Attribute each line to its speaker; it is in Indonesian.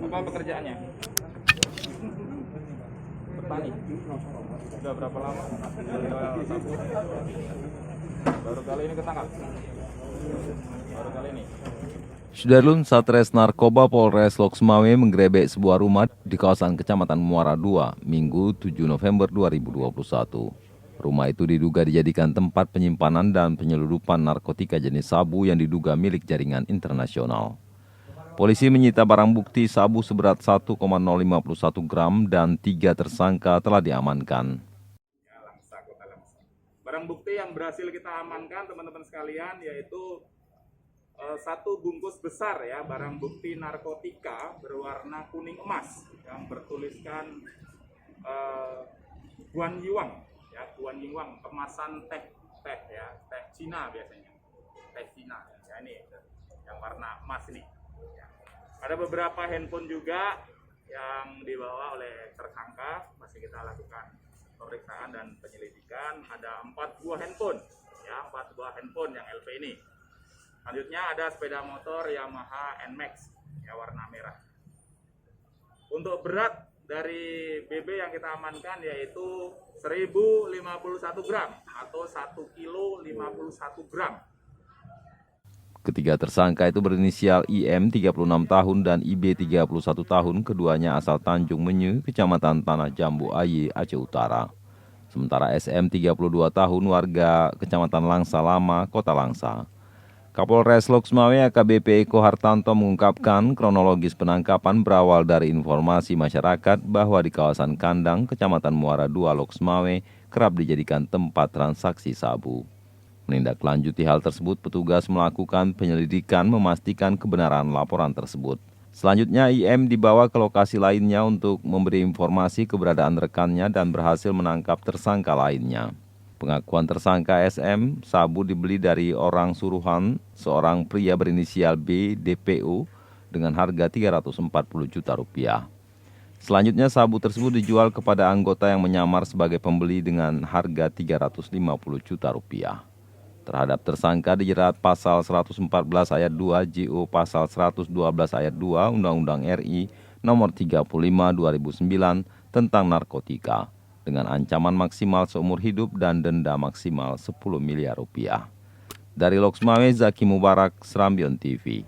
Speaker 1: Apa pekerjaannya? Petani. Sudah berapa lama? Sabu. Baru kali ini ketangkap. Baru kali ini.
Speaker 2: Sudarlun, Satres Narkoba Polres Loksmawe menggerebek sebuah rumah di kawasan Kecamatan Muara II, Minggu 7 November 2021. Rumah itu diduga dijadikan tempat penyimpanan dan penyelundupan narkotika jenis sabu yang diduga milik jaringan internasional. Polisi menyita barang bukti sabu seberat 1,051 gram dan 3 tersangka telah diamankan.
Speaker 1: Barang bukti yang berhasil kita amankan teman-teman sekalian yaitu satu bungkus besar ya barang bukti narkotika berwarna kuning emas yang bertuliskan Guan Yiwang ya, Guan Yiwang, kemasan teh ya, teh Cina biasanya, teh Cina ya, ini yang warna emas ini ya. Ada beberapa handphone juga yang dibawa oleh tersangka, masih kita lakukan pemeriksaan dan penyelidikan. Ada 4 buah handphone ya, 4 buah handphone yang LP ini. Selanjutnya ada sepeda motor Yamaha NMAX ya, warna merah. Untuk berat dari BB yang kita amankan yaitu 1051 gram atau 1 kilo 51 gram.
Speaker 2: Ketiga tersangka itu berinisial IM 36 tahun dan IB 31 tahun, keduanya asal Tanjung Menye, Kecamatan Tanah Jambu Aye, Aceh Utara. Sementara SM 32 tahun warga Kecamatan Langsa Lama, Kota Langsa. Kapolres Loksmawe AKBP Eko Hartanto mengungkapkan kronologis penangkapan berawal dari informasi masyarakat bahwa di kawasan Kandang, Kecamatan Muara II, Loksmawe kerap dijadikan tempat transaksi sabu. Menindaklanjuti hal tersebut, petugas melakukan penyelidikan memastikan kebenaran laporan tersebut. Selanjutnya IM dibawa ke lokasi lainnya untuk memberi informasi keberadaan rekannya dan berhasil menangkap tersangka lainnya. Pengakuan tersangka SM, sabu dibeli dari orang suruhan seorang pria berinisial B, DPO, dengan harga 340 juta rupiah. Selanjutnya sabu tersebut dijual kepada anggota yang menyamar sebagai pembeli dengan harga 350 juta rupiah. Terhadap tersangka dijerat pasal 114 ayat 2 JO pasal 112 ayat 2 Undang-Undang RI nomor 35 2009 tentang narkotika dengan ancaman maksimal seumur hidup dan denda maksimal 10 miliar rupiah. Dari Loksmawe, Zaki Mubarak, Serambion TV.